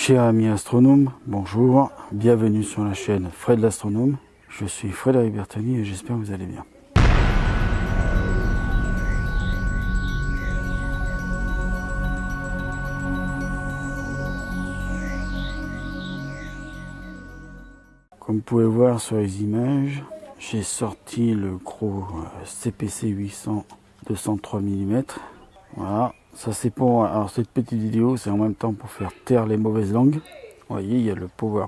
Chers amis astronomes, bonjour, bienvenue sur la chaîne Fred l'astronome. Je suis Frédéric Bertani et j'espère que vous allez bien. Comme vous pouvez voir sur les images, j'ai sorti le gros CPC 800 203 mm. Voilà, ça c'est pour... Alors cette petite vidéo, c'est en même temps pour faire taire les mauvaises langues. Vous voyez, il y a le power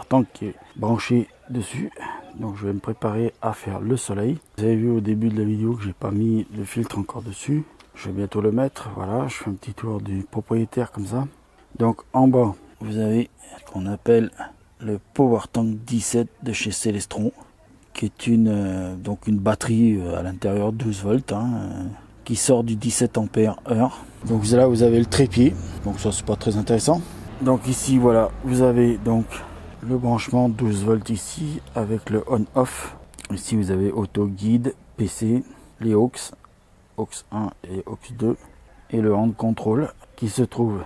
tank qui est branché dessus. Donc je vais me préparer à faire le soleil. Vous avez vu au début de la vidéo que j'ai pas mis le filtre encore dessus. Je vais bientôt le mettre. Voilà, je fais un petit tour du propriétaire comme ça. Donc en bas, vous avez ce qu'on appelle le Power Tank 17 de chez Celestron, qui est une batterie à l'intérieur 12 volts, qui sort du 17 ampères heure. Donc là vous avez le trépied, donc ça c'est pas très intéressant. Donc ici voilà, vous avez donc le branchement 12 volts ici avec le on-off. Ici vous avez auto, guide, PC, les aux 1 et aux 2 et le hand control qui se trouve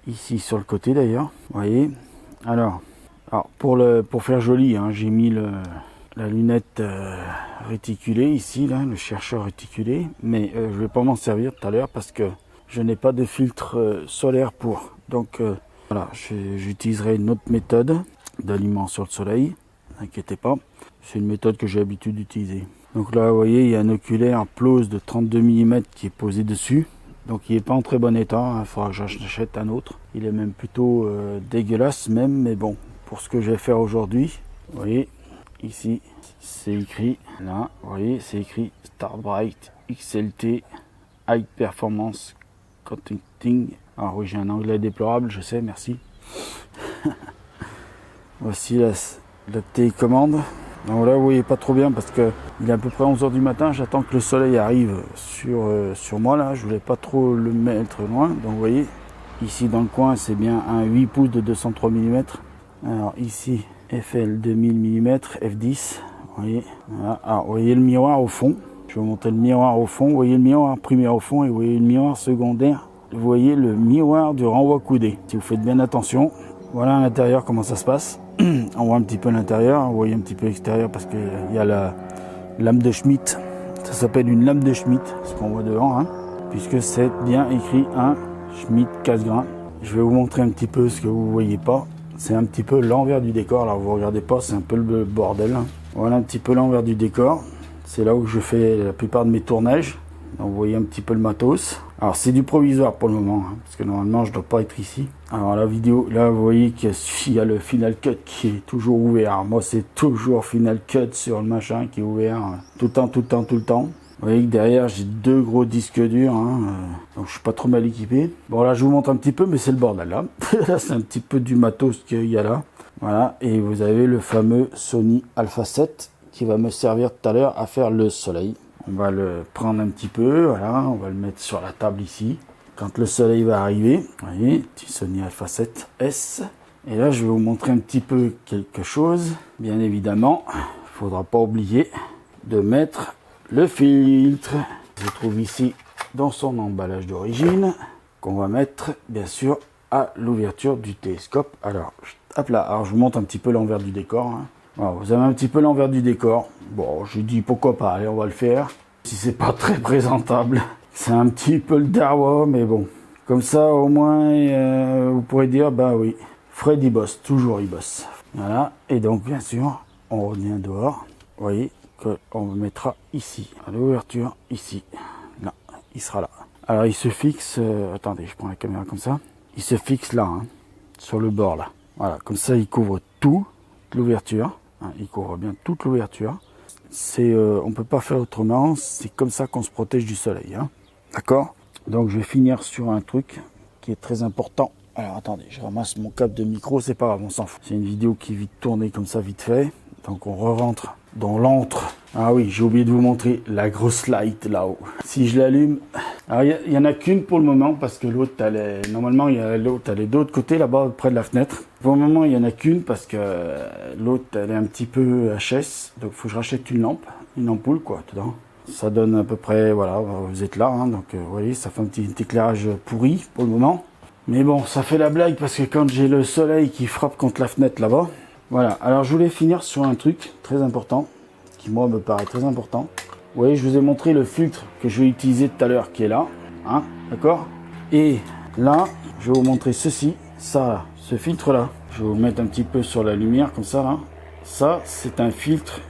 ici sur le côté d'ailleurs. Vous voyez. Alors pour faire joli, j'ai mis la lunette réticulée ici, là, le chercheur réticulé, mais je vais pas m'en servir tout à l'heure parce que je n'ai pas de filtre solaire pour. Donc voilà, j'utiliserai une autre méthode d'alignement sur le soleil, n'inquiétez pas, c'est une méthode que j'ai l'habitude d'utiliser. Donc là vous voyez, il y a un oculaire Plose de 32 mm qui est posé dessus, donc il n'est pas en très bon état, il faudra que j'achète un autre. Il est même plutôt dégueulasse même, mais bon, pour ce que je vais faire aujourd'hui, vous voyez, ici c'est écrit, là, vous voyez, c'est écrit Starbright XLT High Performance Contacting. Alors oui, j'ai un anglais déplorable, je sais, merci. Voici la télécommande. Donc là vous voyez pas trop bien parce que il est à peu près 11 h du matin, j'attends que le soleil arrive sur moi là, je voulais pas trop le mettre loin. Donc vous voyez, ici dans le coin c'est bien un 8 pouces de 203 mm. Alors ici FL 2000 mm, F10, vous voyez. Voilà. Alors vous voyez le miroir au fond, je vais vous montrer le miroir au fond, vous voyez le miroir primaire au fond et vous voyez le miroir secondaire. Vous voyez le miroir du renvoi coudé. Si vous faites bien attention, voilà à l'intérieur comment ça se passe. On voit un petit peu l'intérieur, vous voyez un petit peu l'extérieur parce qu'il y a la lame de Schmitt. Ça s'appelle une lame de Schmitt, ce qu'on voit devant, puisque c'est bien écrit un Schmitt casse-grain. Je vais vous montrer un petit peu ce que vous voyez pas. C'est un petit peu l'envers du décor. Alors vous regardez pas, c'est un peu le bordel. Voilà un petit peu l'envers du décor. C'est là où je fais la plupart de mes tournages. Donc vous voyez un petit peu le matos. Alors c'est du provisoire pour le moment, parce que normalement je dois pas être ici. Alors la vidéo, là vous voyez qu'il y a le Final Cut qui est toujours ouvert. Moi c'est toujours Final Cut sur le machin qui est ouvert tout le temps. Vous voyez que derrière j'ai deux gros disques durs, donc je suis pas trop mal équipé. Bon là je vous montre un petit peu, mais c'est le bordel là. Là c'est un petit peu du matos qu'il y a là. Voilà, et vous avez le fameux Sony Alpha 7 qui va me servir tout à l'heure à faire le soleil. On va le prendre un petit peu, voilà, on va le mettre sur la table ici. Quand le soleil va arriver, vous voyez, petit Sony Alpha 7S. Et là, je vais vous montrer un petit peu quelque chose. Bien évidemment, il ne faudra pas oublier de mettre le filtre. Je trouve ici dans son emballage d'origine, qu'on va mettre, bien sûr, à l'ouverture du télescope. Alors, hop là, alors je vous montre un petit peu l'envers du décor. Voilà, vous avez un petit peu l'envers du décor. Bon, je dis pourquoi pas, allez on va le faire. Si c'est pas très présentable, c'est un petit peu le darwa, mais bon. Comme ça au moins, vous pourrez dire, bah oui, Fred il bosse, toujours il bosse. Voilà, et donc bien sûr, on revient dehors. Vous voyez qu'on mettra ici, à l'ouverture, ici. Là, il sera là. Alors il se fixe, attendez, je prends la caméra comme ça. Il se fixe là, sur le bord là. Voilà, comme ça il couvre tout l'ouverture. Il couvre bien toute l'ouverture. On peut pas faire autrement. C'est comme ça qu'on se protège du soleil. D'accord? Donc je vais finir sur un truc qui est très important. Alors attendez, je ramasse mon câble de micro. C'est pas grave, on s'en fout. C'est une vidéo qui est vite tournée comme ça, vite fait. Donc on re-rentre dans l'antre. Ah oui, j'ai oublié de vous montrer la grosse light là-haut. Si je l'allume... Alors il y en a qu'une pour le moment parce que l'autre, normalement l'autre elle est de l'autre côté là-bas près de la fenêtre. Pour le moment il y en a qu'une parce que l'autre elle est un petit peu HS. Donc il faut que je rachète une ampoule quoi dedans. Ça donne à peu près, voilà, vous êtes là, donc vous voyez, ça fait un petit éclairage pourri pour le moment. Mais bon, ça fait la blague parce que quand j'ai le soleil qui frappe contre la fenêtre là-bas. Voilà, alors je voulais finir sur un truc très important, qui moi me paraît très important. Vous voyez, je vous ai montré le filtre que je vais utiliser tout à l'heure qui est là, hein, d'accord? Et là, je vais vous montrer ceci, ça là, ce filtre là. Je vais vous mettre un petit peu sur la lumière comme ça là. Ça, c'est un filtre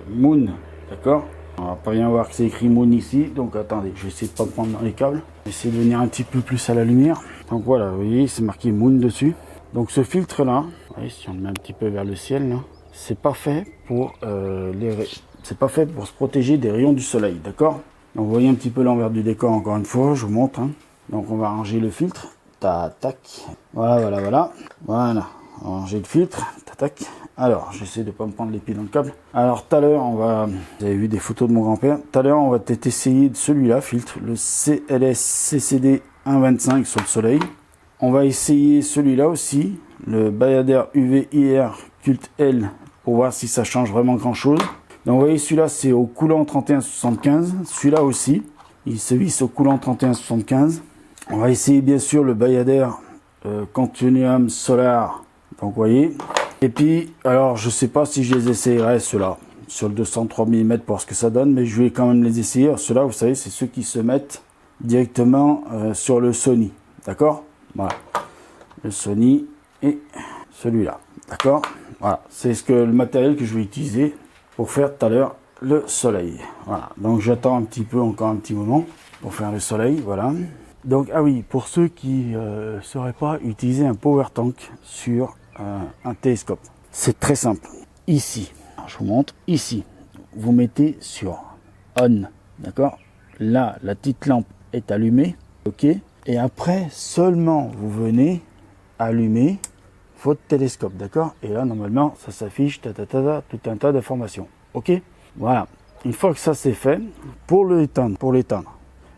Moon, d'accord? On va pas bien voir que c'est écrit Moon ici, donc attendez, je vais essayer de pas me prendre dans les câbles. Je vais essayer de venir un petit peu plus à la lumière. Donc voilà, vous voyez, c'est marqué Moon dessus. Donc ce filtre là, vous voyez, si on le met un petit peu vers le ciel là, c'est pas fait pour c'est pas fait pour se protéger des rayons du soleil, d'accord? Donc vous voyez un petit peu l'envers du décor encore une fois, je vous montre. Hein. Donc on va ranger le filtre, tac, voilà. On va ranger le filtre, tac. Alors j'essaie de pas me prendre les pieds dans le câble. Alors tout à l'heure on va, vous avez vu des photos de mon grand-père. Tout à l'heure on va peut-être essayer de celui-là, filtre, le CLS CCD 1.25 sur le soleil. On va essayer celui-là aussi, le Bayader UV IR Cult L, pour voir si ça change vraiment grand chose. Donc vous voyez, celui-là c'est au coulant 3175, celui-là aussi, il se visse au coulant 3175. On va essayer bien sûr le Bayader Continuum Solar, donc vous voyez. Et puis, alors je sais pas si je les essayerai ceux-là, sur le 203 mm pour ce que ça donne, mais je vais quand même les essayer. Alors ceux-là, vous savez, c'est ceux qui se mettent directement sur le Sony, d'accord? Voilà, le Sony et celui-là, d'accord? Voilà, c'est le matériel que je vais utiliser pour faire tout à l'heure le soleil. Voilà, donc j'attends un petit peu, encore un petit moment pour faire le soleil, voilà. Donc, ah oui, pour ceux qui ne sauraient pas utiliser un power tank sur un télescope, c'est très simple. Ici, alors je vous montre, ici, vous mettez sur on, d'accord? Là, la petite lampe est allumée, ok? Et après, seulement vous venez allumer votre télescope, d'accord? Et là, normalement, ça s'affiche, tout un tas d'informations, ok? Voilà. Une fois que ça c'est fait, pour l'éteindre,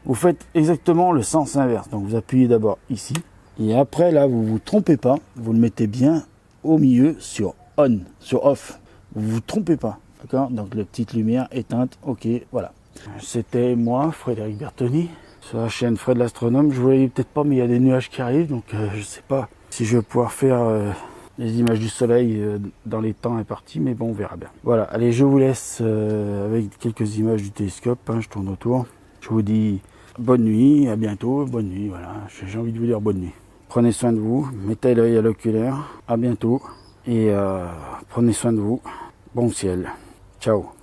vous faites exactement le sens inverse. Donc, vous appuyez d'abord ici. Et après, là, vous vous trompez pas. Vous le mettez bien au milieu sur on, sur off. Vous vous trompez pas, d'accord? Donc, la petite lumière éteinte, ok, voilà. C'était moi, Frédéric Bertoni, sur la chaîne Fred l'Astronome. Je ne voyais peut-être pas, mais il y a des nuages qui arrivent, donc je ne sais pas si je vais pouvoir faire les images du soleil dans les temps impartis, mais bon, on verra bien. Voilà, allez, je vous laisse avec quelques images du télescope, hein, je tourne autour. Je vous dis bonne nuit, à bientôt, bonne nuit, voilà, j'ai envie de vous dire bonne nuit. Prenez soin de vous, mettez l'œil à l'oculaire, à bientôt, et prenez soin de vous, bon ciel, ciao.